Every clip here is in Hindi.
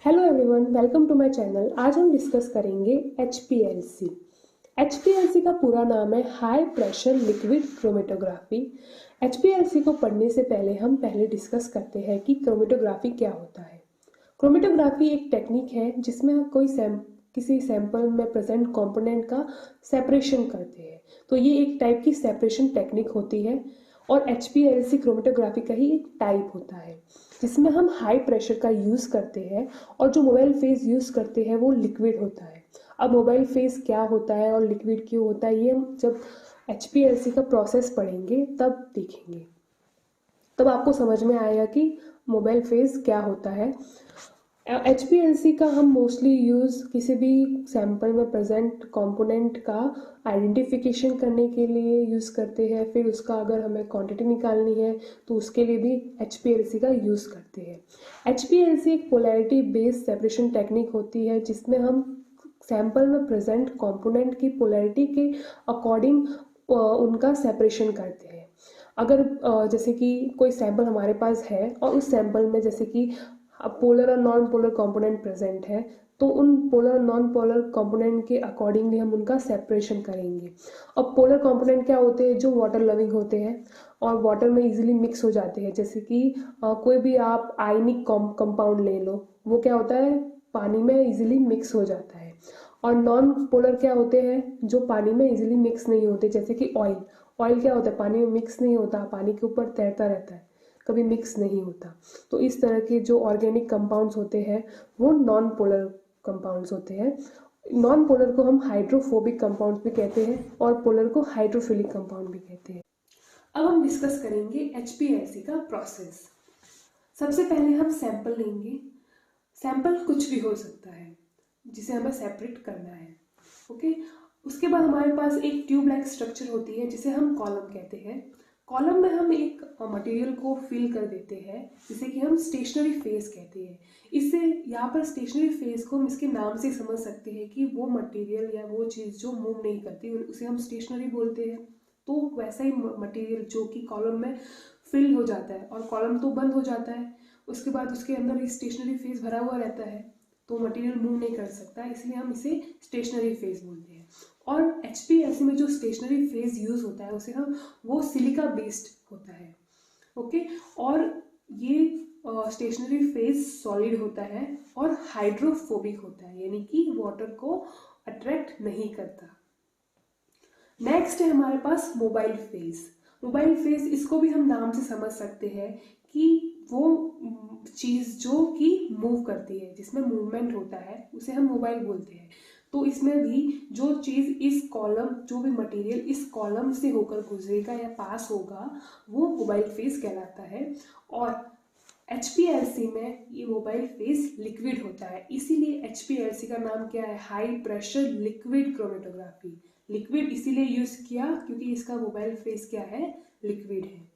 Hello everyone, welcome to my channel. आज हम डिस्कस करेंगे HPLC। HPLC का पूरा नाम है high pressure liquid chromatography. HPLC को पढ़ने से पहले हम डिस्कस करते हैं कि क्रोमेटोग्राफी क्या होता है। क्रोमेटोग्राफी एक टेक्निक है जिसमें हम किसी सैंपल में प्रेजेंट कंपोनेंट का सेपरेशन करते हैं। तो ये एक टाइप की सेपरेशन टेक्निक होती है और HPLC क्रोमेटोग्राफी का ही एक टाइप होता है जिसमें हम हाई प्रेशर का यूज़ करते हैं और जो मोबाइल फेज यूज़ करते हैं वो लिक्विड होता है। अब मोबाइल फेज क्या होता है और लिक्विड क्यों होता है ये हम जब HPLC का प्रोसेस पढ़ेंगे तब देखेंगे, तब आपको समझ में आएगा कि मोबाइल फेज क्या होता है। HPLC का हम मोस्टली यूज़ किसी भी सैंपल में प्रेजेंट कंपोनेंट का आइडेंटिफिकेशन करने के लिए यूज़ करते हैं। फिर उसका अगर हमें क्वांटिटी निकालनी है तो उसके लिए भी HPLC का यूज़ करते हैं। HPLC एक पोलैरिटी बेस्ड सेपरेशन टेक्निक होती है जिसमें हम सैंपल में प्रेजेंट कंपोनेंट की पोलैरिटी के अकॉर्डिंग उनका सेपरेशन करते हैं। अगर जैसे कि कोई सैंपल हमारे पास है और उस सैंपल में जैसे कि पोलर और नॉन पोलर कंपोनेंट प्रेजेंट है तो उन पोलर और नॉन पोलर कंपोनेंट के अकॉर्डिंगली हम उनका सेपरेशन करेंगे। अब पोलर कंपोनेंट क्या होते हैं, जो वाटर लविंग होते हैं और वाटर में इजीली मिक्स हो जाते हैं। जैसे कि कोई भी आप आयनिक कंपाउंड ले लो, वो क्या होता है, पानी में इजीली मिक्स हो जाता है। और नॉन पोलर क्या होते हैं, जो पानी में इजीली मिक्स नहीं होते। जैसे कि ऑयल ऑयल क्या होता है, पानी में मिक्स नहीं होता, पानी के ऊपर तैरता रहता है, कभी मिक्स नहीं होता। तो इस तरह के जो ऑर्गेनिक कंपाउंड्स होते हैं वो नॉन पोलर कंपाउंड्स होते हैं। नॉन पोलर को हम हाइड्रोफोबिक कंपाउंड्स भी कहते हैं और पोलर को हाइड्रोफिलिक कंपाउंड भी कहते हैं। अब हम डिस्कस करेंगे HPLC का प्रोसेस। सबसे पहले हम सैंपल लेंगे। सैंपल कुछ भी हो सकता है जिसे हमें सेपरेट करना है। ओके, उसके बाद हमारे पास एक ट्यूब लाइक स्ट्रक्चर होती है जिसे हम कॉलम कहते हैं। कॉलम में हम एक मटेरियल को फिल कर देते हैं जिसे कि हम स्टेशनरी फेज कहते हैं। इससे यहाँ पर स्टेशनरी फेज को हम इसके नाम से समझ सकते हैं कि वो मटेरियल या वो चीज़ जो मूव नहीं करती उसे हम स्टेशनरी बोलते हैं। तो वैसा ही मटेरियल जो कि कॉलम में फिल हो जाता है और कॉलम तो बंद हो जाता है, उसके बाद उसके अंदर स्टेशनरी फेज भरा हुआ रहता है तो मटेरियल मूव नहीं कर सकता, इसलिए हम इसे स्टेशनरी फेज बोलते हैं। और HPLC में जो स्टेशनरी फेज यूज होता है उसे हम वो सिलिका बेस्ड होता है। ओके, और ये स्टेशनरी फेज सॉलिड होता है और हाइड्रोफोबिक होता है, यानी कि वाटर को अट्रैक्ट नहीं करता। नेक्स्ट है हमारे पास मोबाइल फेज। मोबाइल फेज, इसको भी हम नाम से समझ सकते हैं कि वो चीज जो कि मूव करती है, जिसमें मूवमेंट होता है, उसे हम मोबाइल बोलते हैं। तो इसमें भी जो चीज इस कॉलम, जो भी मटेरियल इस कॉलम से होकर गुजरेगा या पास होगा वो मोबाइल फेज कहलाता है। और HPLC में ये मोबाइल फेज लिक्विड होता है, इसीलिए HPLC का नाम क्या है, high pressure liquid chromatography. Liquid इसीलिए यूज किया क्योंकि इसका मोबाइल फेज क्या है, लिक्विड है।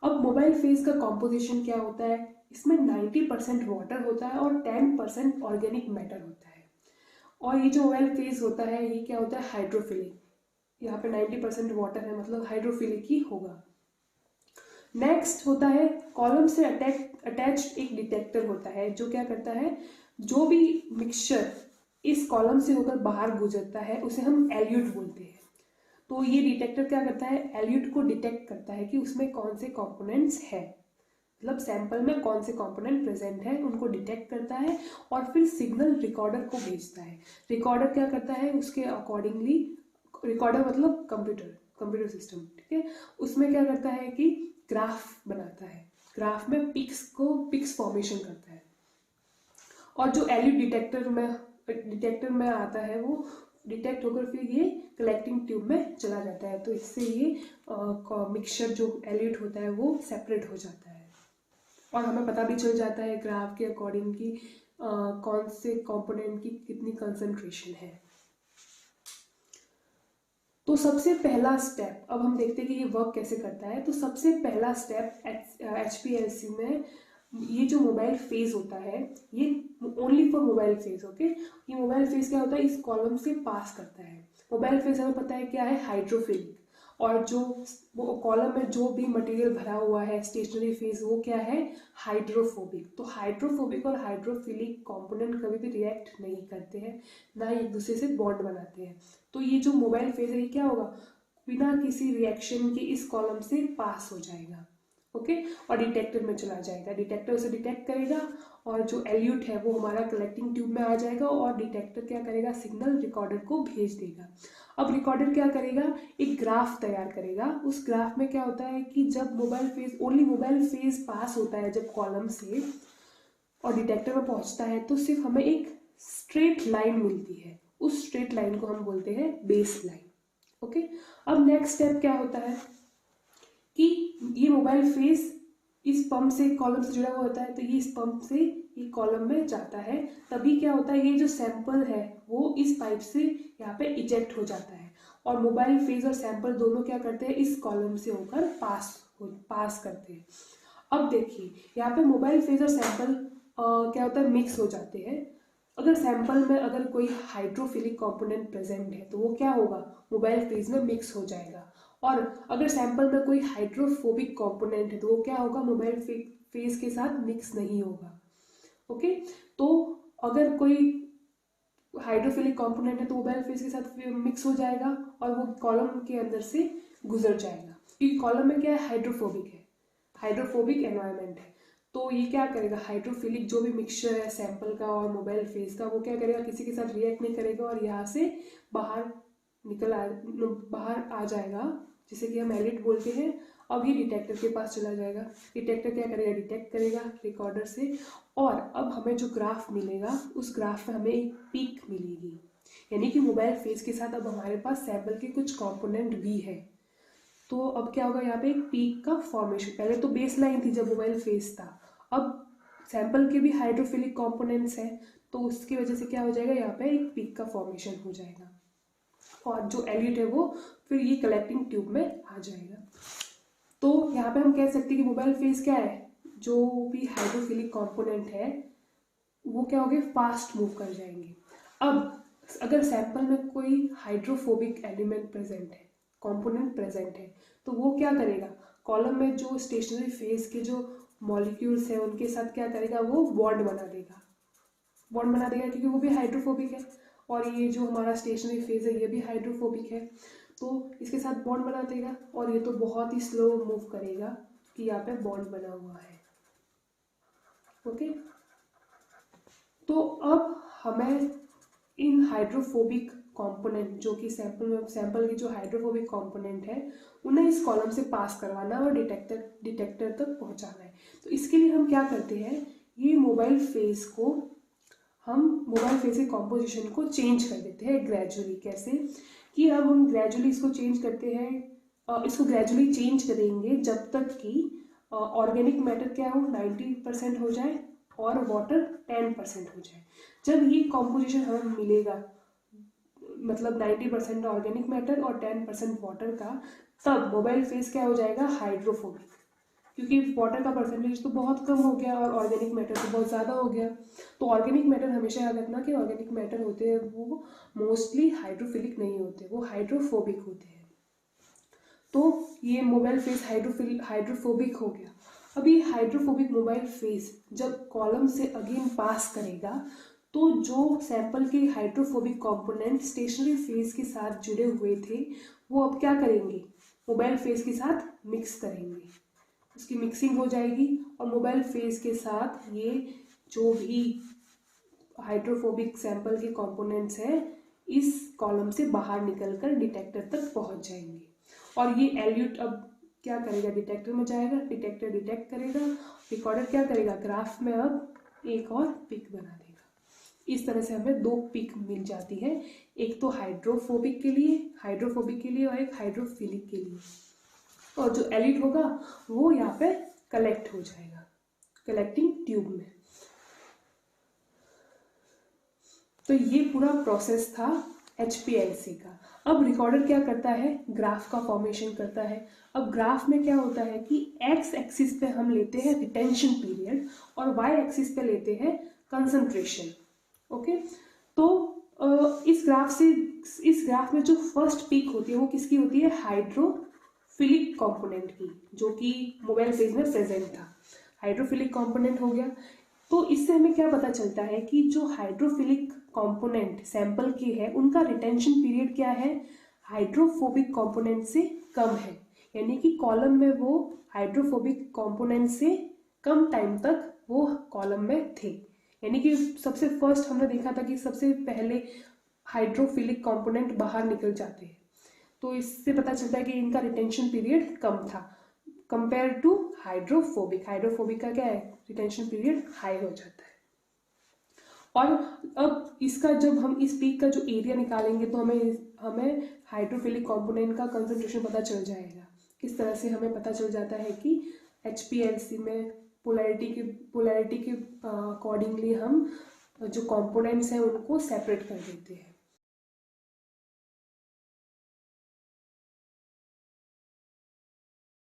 अब मोबाइल फेज का कॉम्पोजिशन क्या होता है, इसमें 90% वाटर होता है और 10% ऑर्गेनिक मैटर होता है। और ये जो मोबाइल फेज होता है ये क्या होता है, हाइड्रोफिलिक। यहाँ पे 90% वाटर है मतलब हाइड्रोफिलिक ही होगा। नेक्स्ट होता है कॉलम से अटैच्ड एक डिटेक्टर होता है जो क्या करता है, जो भी मिक्सचर इस कॉलम से होकर बाहर गुजरता है उसे हम एल्यूट बोलते हैं। तो ये डिटेक्टर क्या करता है, एल्यूट को डिटेक्ट करता है कि उसमें कौन से कंपोनेंट्स है, मतलब सैंपल में कौन से कंपोनेंट प्रेजेंट है उनको डिटेक्ट करता है और फिर सिग्नल रिकॉर्डर को भेजता है। रिकॉर्डर क्या करता है, उसके अकॉर्डिंगली, रिकॉर्डर मतलब कंप्यूटर सिस्टम, ठीक है, उसमें क्या करता है कि ग्राफ बनाता है, ग्राफ में पिक्स फॉर्मेशन करता है। और जो एल्यूट डिटेक्टर में आता है वो डिटेक्ट होकर फिर ये कलेक्टिंग ट्यूब में चला जाता है। तो इससे ये मिक्सचर जो एल्यूट होता है वो सेपरेट हो जाता है और हमें पता भी चल जाता है ग्राफ के अकॉर्डिंग कि कौन से कंपोनेंट की कितनी कंसंट्रेशन है। तो सबसे पहला स्टेप, अब हम देखते हैं कि ये वर्क कैसे करता है। तो सबसे पहला स्टेप HPLC में ये जो मोबाइल फेज होता है, ये only for mobile phase. Okay, ये मोबाइल फेज क्या होता है, इस कॉलम से पास करता है। मोबाइल फेज हमें पता है क्या है, हाइड्रोफिलिक। और जो वो कॉलम में जो भी मटेरियल भरा हुआ है स्टेशनरी फेज वो क्या है, हाइड्रोफोबिक। तो हाइड्रोफोबिक और हाइड्रोफिलिक कंपोनेंट कभी भी रिएक्ट नहीं करते हैं, ना ही एक दूसरे से बॉन्ड बनाते हैं। तो ये जो मोबाइल फेज है ये क्या होगा, बिना किसी रिएक्शन के इस कॉलम से पास हो जाएगा, ओके, और डिटेक्टर में चला जाएगा। डिटेक्टर उसे डिटेक्ट करेगा और जो एल्यूट है वो हमारा कलेक्टिंग ट्यूब में आ जाएगा और डिटेक्टर क्या करेगा, सिग्नल रिकॉर्डर को भेज देगा। अब रिकॉर्डर क्या करेगा, एक ग्राफ तैयार करेगा। उस ग्राफ में क्या होता है कि जब mobile phase, only mobile phase पास होता है जब कॉलम से और डिटेक्टर में पहुंचता है, तो सिर्फ हमें एक स्ट्रेट लाइन मिलती है। उस स्ट्रेट लाइन को हम बोलते हैं बेस लाइन, ओके। अब नेक्स्ट स्टेप क्या होता है कि ये मोबाइल फेज इस पंप से कॉलम से जुड़ा हुआ होता है, तो ये इस पंप से ये कॉलम में जाता है। तभी क्या होता है, ये जो सैंपल है वो इस पाइप से यहाँ पे इजेक्ट हो जाता है और मोबाइल फेज और सैंपल दोनों क्या करते हैं, इस कॉलम से होकर पास करते हैं। अब देखिए यहाँ पे मोबाइल फेज और सैंपल क्या होता है, मिक्स हो जाते हैं। अगर सैंपल में अगर कोई हाइड्रोफिलिक कंपोनेंट प्रेजेंट है तो वो क्या होगा, मोबाइल फेज में मिक्स हो जाएगा। और अगर सैंपल में कोई हाइड्रोफोबिक कंपोनेंट है तो वो क्या होगा, मोबाइल फेज के साथ मिक्स नहीं होगा, ओके। तो अगर कोई हाइड्रोफिलिक कंपोनेंट है तो मोबाइल फेज के साथ मिक्स हो जाएगा और वो कॉलम के अंदर से गुजर जाएगा, क्योंकि कॉलम में क्या है, हाइड्रोफोबिक है, हाइड्रोफोबिक एनवायरमेंट है। तो ये क्या करेगा, हाइड्रोफिलिक जो भी मिक्सचर है सैंपल का और मोबाइल फेज का, वो क्या करेगा, किसी के साथ रिएक्ट नहीं करेगा और यहाँ से बाहर बाहर आ जाएगा, जिसे कि हम एलिट बोलते हैं। अब ये डिटेक्टर के पास चला जाएगा। डिटेक्टर क्या करेगा, डिटेक्ट करेगा रिकॉर्डर से, और अब हमें जो ग्राफ मिलेगा उस ग्राफ में हमें एक पीक मिलेगी, यानी कि मोबाइल फेज के साथ अब हमारे पास सैंपल के कुछ कंपोनेंट भी है। तो अब क्या होगा, यहाँ पे एक पीक का फॉर्मेशन। पहले तो बेस लाइन थी जब मोबाइल फेज था, अब सैंपल के भी हाइड्रोफिलिक कंपोनेंट्स हैं, तो उसकी वजह से क्या हो जाएगा, यहाँ पे एक पीक का फॉर्मेशन हो जाएगा और जो एल्यूट है वो फिर ये कलेक्टिंग ट्यूब में आ जाएगा। तो यहाँ पे हम कह सकते हैं कि मोबाइल फेज क्या है, जो भी हाइड्रोफिलिक कंपोनेंट है वो क्या होंगे, फास्ट मूव कर जाएंगे। अब अगर सैंपल में कोई हाइड्रोफोबिक एलिमेंट प्रेजेंट है, कंपोनेंट प्रेजेंट है, तो वो क्या करेगा, कॉलम में जो स्टेशनरी फेज के जो मॉलिक्यूल्स हैं उनके साथ क्या करेगा, वो बॉन्ड बना देगा। बॉन्ड बना देगा क्योंकि वो भी हाइड्रोफोबिक है और ये जो हमारा स्टेशनरी फेज है ये भी हाइड्रोफोबिक है, तो इसके साथ बॉन्ड बना देगा और ये तो बहुत ही स्लो मूव करेगा कि यहाँ पे बॉन्ड बना हुआ है, ओके। तो अब हमें इन हाइड्रोफोबिक कंपोनेंट जो कि सैंपल की जो हाइड्रोफोबिक कंपोनेंट है उन्हें इस कॉलम से पास करवाना और डिटेक्टर तक पहुंचाना है। तो इसके लिए हम क्या करते हैं, ये मोबाइल फेज के कॉम्पोजिशन को चेंज कर देते हैं ग्रेजुअली। कैसे कि अब हम ग्रेजुअली इसको चेंज करते हैं, इसको ग्रेजुअली चेंज करेंगे जब तक कि ऑर्गेनिक मैटर क्या हो, 90% हो जाए और वाटर 10% हो जाए। जब ये कॉम्पोजिशन हमें मिलेगा, मतलब 90% ऑर्गेनिक मैटर और 10% वाटर का, तब मोबाइल फेज क्या हो जाएगा, हाइड्रोफोबिक, क्योंकि वाटर का परसेंटेज तो बहुत कम हो गया और ऑर्गेनिक मैटर तो बहुत ज़्यादा हो गया। तो ऑर्गेनिक मैटर हमेशा याद रखना कि ऑर्गेनिक मैटर होते हैं वो मोस्टली हाइड्रोफिलिक नहीं होते, वो हाइड्रोफोबिक होते हैं। तो ये मोबाइल फेज हाइड्रोफोबिक हो गया। अब ये हाइड्रोफोबिक मोबाइल फेज जब कॉलम से अगेन पास करेगा तो जो सैंपल के हाइड्रोफोबिक कंपोनेंट स्टेशनरी फेज के साथ जुड़े हुए थे वो अब क्या करेंगे, मोबाइल फेज के साथ मिक्स करेंगे, उसकी मिक्सिंग हो जाएगी और मोबाइल फेज के साथ ये जो भी हाइड्रोफोबिक सैंपल के कंपोनेंट्स हैं इस कॉलम से बाहर निकलकर डिटेक्टर तक पहुंच जाएंगे। और ये एल्यूट अब क्या करेगा, डिटेक्टर में जाएगा, डिटेक्टर डिटेक्ट करेगा, रिकॉर्डर क्या करेगा, ग्राफ में अब एक और पिक बना देगा। इस तरह से हमें दो पिक मिल जाती है, एक तो हाइड्रोफोबिक के लिए और एक हाइड्रोफिलिक के लिए। और जो एलिट होगा वो यहाँ पे कलेक्ट हो जाएगा कलेक्टिंग ट्यूब में। तो ये पूरा प्रोसेस था HPLC का। अब रिकॉर्डर क्या करता है, ग्राफ का फॉर्मेशन करता है। अब ग्राफ में क्या होता है कि एक्स एक्सिस पे हम लेते हैं रिटेंशन पीरियड और वाई एक्सिस पे लेते हैं कंसंट्रेशन, ओके। तो इस ग्राफ में जो फर्स्ट पीक होती है वो किसकी होती है, हाइड्रोफिलिक कंपोनेंट की, जो कि मोबाइल फेज में प्रेजेंट था। हाइड्रोफिलिक कंपोनेंट हो गया। तो इससे हमें क्या पता चलता है कि जो हाइड्रोफिलिक कंपोनेंट सैंपल के है उनका रिटेंशन पीरियड क्या है, हाइड्रोफोबिक कंपोनेंट से कम है। यानी कि कॉलम में वो हाइड्रोफोबिक कंपोनेंट से कम टाइम तक वो कॉलम में थे। यानी कि सबसे फर्स्ट हमने देखा था कि सबसे पहले हाइड्रोफिलिक कंपोनेंट बाहर निकल जाते हैं, तो इससे पता चलता है कि इनका रिटेंशन पीरियड कम था कंपेयर टू हाइड्रोफोबिक। हाइड्रोफोबिक का क्या है, रिटेंशन पीरियड हाई हो जाता है। और अब इसका जब हम इस पीक का जो एरिया निकालेंगे तो हमें हाइड्रोफिलिक कंपोनेंट का कंसंट्रेशन पता चल जाएगा। किस तरह से हमें पता चल जाता है कि HPLC में पोलैरिटी के अकॉर्डिंगली हम जो कंपोनेंट्स हैं उनको सेपरेट कर देते हैं।